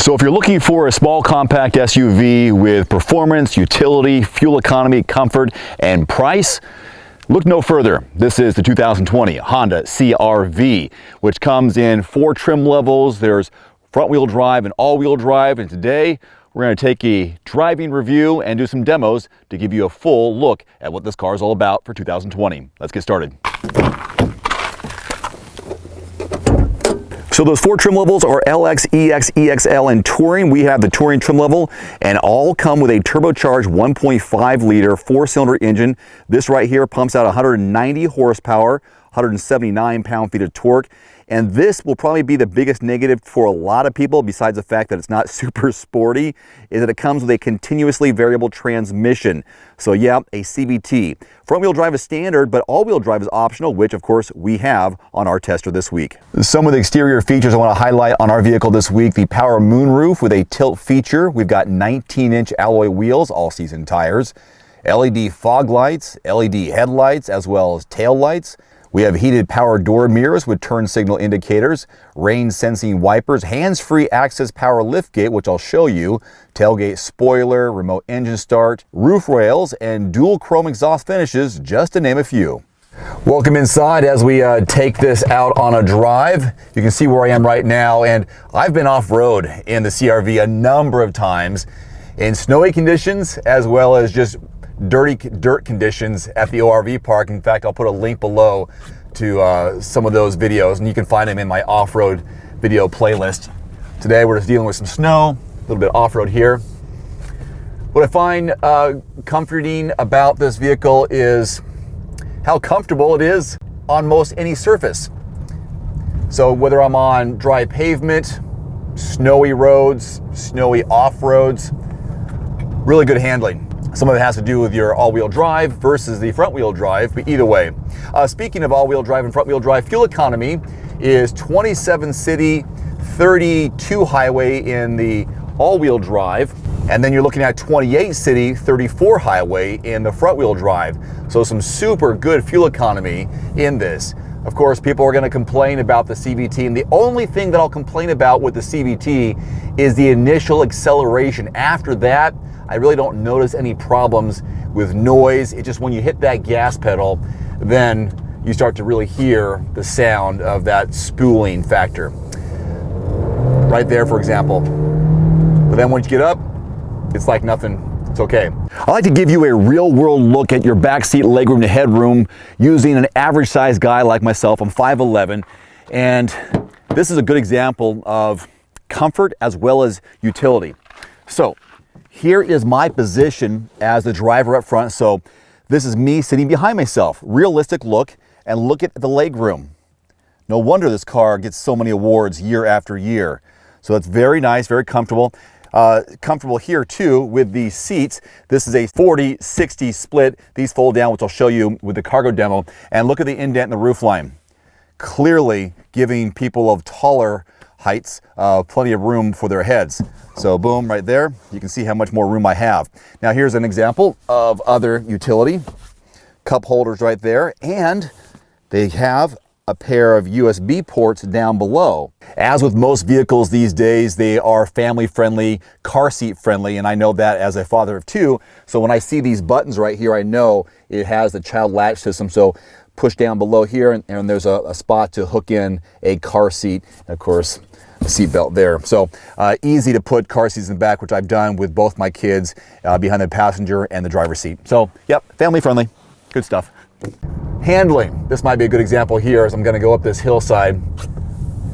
So if you're looking for a small compact SUV with performance, utility, fuel economy, comfort, and price, look no further. This is the 2020 Honda CR-V, which comes in 4 trim levels. There's front-wheel drive and all-wheel drive, and today we're going to take a driving review and do some demos to give you a full look at what this car is all about for 2020. Let's get started. So those 4 trim levels are LX, EX, EXL, and Touring. We have the Touring trim level, and all come with a turbocharged 1.5 liter 4-cylinder engine. This right here pumps out 190 horsepower, 179 pound-feet of torque. And this will probably be the biggest negative for a lot of people, besides the fact that it's not super sporty, is that it comes with a continuously variable transmission. So yeah, a CVT. Front-wheel drive is standard, but all-wheel drive is optional, which of course we have on our tester this week. Some of the exterior features I want to highlight on our vehicle this week: the power moonroof with a tilt feature. We've got 19-inch alloy wheels, all-season tires, LED fog lights, LED headlights, as well as tail lights. We have heated power door mirrors with turn signal indicators, rain sensing wipers, hands-free access power liftgate, which I'll show you, tailgate spoiler, remote engine start, roof rails, and dual chrome exhaust finishes, just to name a few. Welcome inside as we take this out on a drive. You can see where I am right now, and I've been off-road in the CR-V a number of times in snowy conditions, as well as just dirty dirt conditions at the ORV park. In fact, I'll put a link below to some of those videos, and you can find them in my off-road video playlist. Today we're just dealing with some snow, a little bit off-road here. What I find comforting about this vehicle is how comfortable it is on most any surface. So whether I'm on dry pavement, snowy roads, snowy off-roads, really good handling. Some of it has to do with your all-wheel drive versus the front-wheel drive, but either way. Speaking of all-wheel drive and front-wheel drive, fuel economy is 27 city, 32 highway in the all-wheel drive, and then you're looking at 28 city, 34 highway in the front-wheel drive. So some super good fuel economy in this. Of course, people are going to complain about the CVT, and the only thing that I'll complain about with the CVT is the initial acceleration. After that, I really don't notice any problems with noise. It's just when you hit that gas pedal, then you start to really hear the sound of that spooling factor. Right there, for example. But then once you get up, it's like nothing. It's okay. I like to give you a real-world look at your backseat legroom to headroom using an average-sized guy like myself. I'm 5'11", and this is a good example of comfort as well as utility. So here is my position as the driver up front. So this is me sitting behind myself. Realistic look, and look at the legroom. No wonder this car gets so many awards year after year. So that's very nice, very comfortable. Comfortable here too with the seats. This is a 40-60 split. These fold down, which I'll show you with the cargo demo. And look at the indent in the roofline. Clearly giving people of taller heights plenty of room for their heads. So boom, right there, you can see how much more room I have. Now here's an example of other utility. Cup holders right there, and they have a pair of USB ports down below. As with most vehicles these days, they are family friendly, car seat friendly, and I know that as a father of 2. So when I see these buttons right here, I know it has the child latch system. So push down below here, and there's a spot to hook in a car seat. And of course, seat belt there. So easy to put car seats in the back, which I've done with both my kids behind the passenger and the driver's seat. So yep, family friendly, good stuff. Handling, this might be a good example here as I'm going to go up this hillside.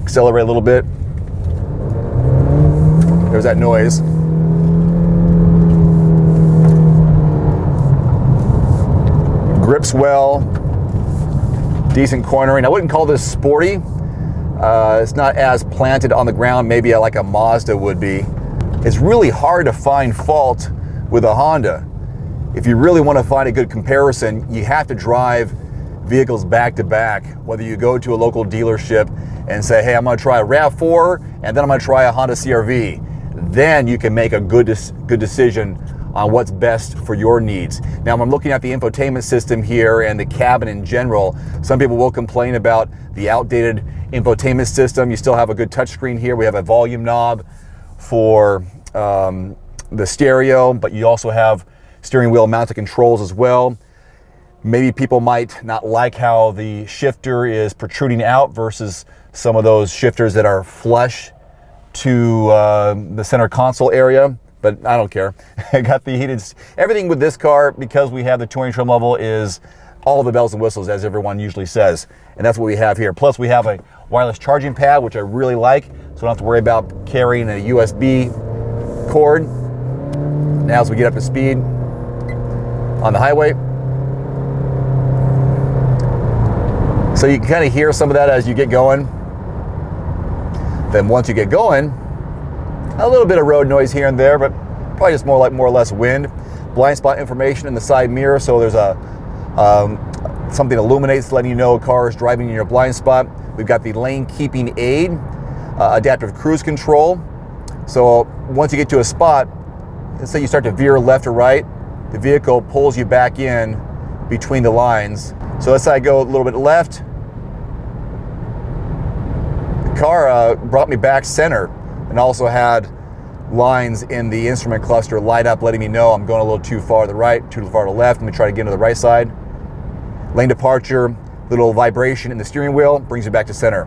Accelerate a little bit. There's that noise. Grips well, decent cornering. I wouldn't call this sporty. It's not as planted on the ground maybe like a Mazda would be. It's really hard to find fault with a Honda. If you really want to find a good comparison, you have to drive vehicles back to back, whether you go to a local dealership and say, hey, I'm going to try a RAV4 and then I'm going to try a Honda CR-V. Then you can make a good decision on what's best for your needs. Now, I'm looking at the infotainment system here and the cabin in general. Some people will complain about the outdated infotainment system. You still have a good touchscreen here. We have a volume knob. for the stereo, but you also have steering wheel mounted controls as well. Maybe people might not like how the shifter is protruding out versus some of those shifters that are flush to the center console area, but I don't care. I got the heated, everything with this car, because we have the touring trim level, is all the bells and whistles, as everyone usually says. And that's what we have here. Plus we have a wireless charging pad, which I really like, so I don't have to worry about carrying a USB cord. Now as we get up to speed on the highway, so you can kind of hear some of that as you get going. Then once you get going, a little bit of road noise here and there, but probably just more or less wind. Blind spot information in the side mirror, so there's a something illuminates letting you know a car is driving in your blind spot. We've got the lane keeping aid, adaptive cruise control. So once you get to a spot, let's say you start to veer left or right, the vehicle pulls you back in between the lines. So let's say I go a little bit left, the car brought me back center and also had lines in the instrument cluster light up, letting me know I'm going a little too far to the right, too far to the left. Let me try to get to the right side. Lane departure, little vibration in the steering wheel, brings you back to center.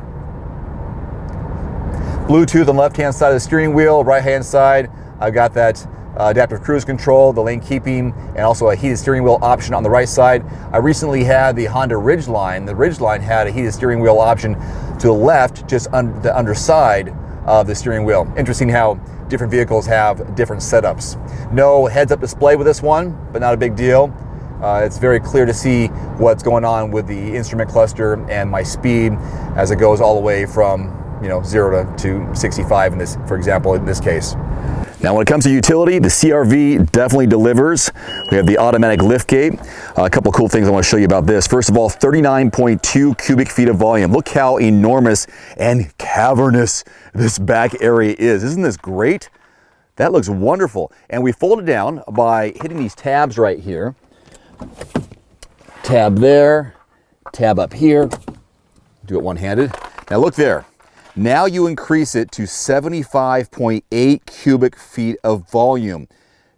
Bluetooth on the left-hand side of the steering wheel, right-hand side, I've got that adaptive cruise control, the lane keeping, and also a heated steering wheel option on the right side. I recently had the Honda Ridgeline. The Ridgeline had a heated steering wheel option to the left, just on the underside of the steering wheel. Interesting how different vehicles have different setups. No heads-up display with this one, but not a big deal. It's very clear to see what's going on with the instrument cluster and my speed as it goes all the way from 0 to 65 in this, for example, in this case. Now when it comes to utility, the CR-V definitely delivers. We have the automatic liftgate. A couple cool things I want to show you about this. First of all, 39.2 cubic feet of volume. Look how enormous and cavernous this back area is. Isn't this great? That looks wonderful. And we fold it down by hitting these tabs right here. Tab there, tab up here. Do it one-handed. Now look there. Now you increase it to 75.8 cubic feet of volume.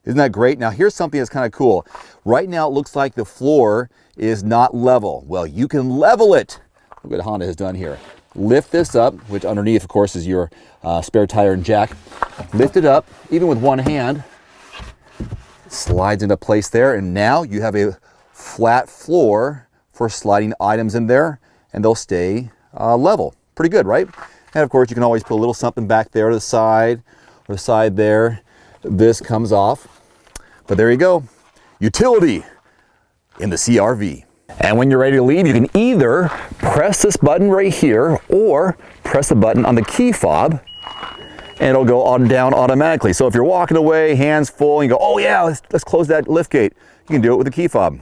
Isn't that great? Now here's something that's kind of cool. Right now it looks like the floor is not level. Well, you can level it. Look what Honda has done here. Lift this up, which underneath, of course, is your spare tire and jack. Lift it up, even with one hand. Slides into place there, and now you have a flat floor for sliding items in there, and they'll stay level. Pretty good, right? And of course, you can always put a little something back there to the side, or the side there. This comes off, but there you go. Utility in the CR-V. And when you're ready to leave, you can either press this button right here, or press the button on the key fob, and it'll go on down automatically. So if you're walking away, hands full, and you go, oh yeah, let's close that lift gate, you can do it with the key fob.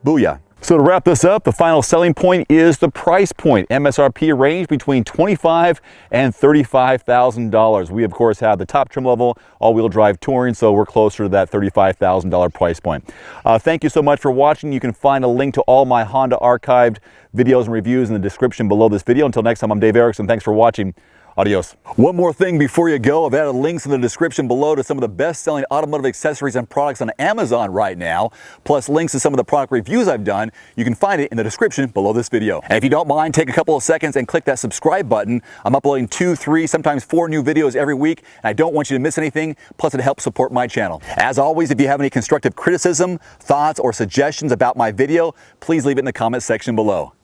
Booyah. So to wrap this up, the final selling point is the price point. MSRP range between $25,000 and $35,000. We of course have the top trim level, all-wheel drive touring, so we're closer to that $35,000 price point. Thank you so much for watching. You can find a link to all my Honda archived videos and reviews in the description below this video. Until next time, I'm Dave Erickson. Thanks for watching. Adios. One more thing before you go, I've added links in the description below to some of the best-selling automotive accessories and products on Amazon right now, plus links to some of the product reviews I've done. You can find it in the description below this video. And if you don't mind, take a couple of seconds and click that subscribe button. I'm uploading 2, 3, sometimes 4 new videos every week, and I don't want you to miss anything, plus it helps support my channel. As always, if you have any constructive criticism, thoughts, or suggestions about my video, please leave it in the comment section below.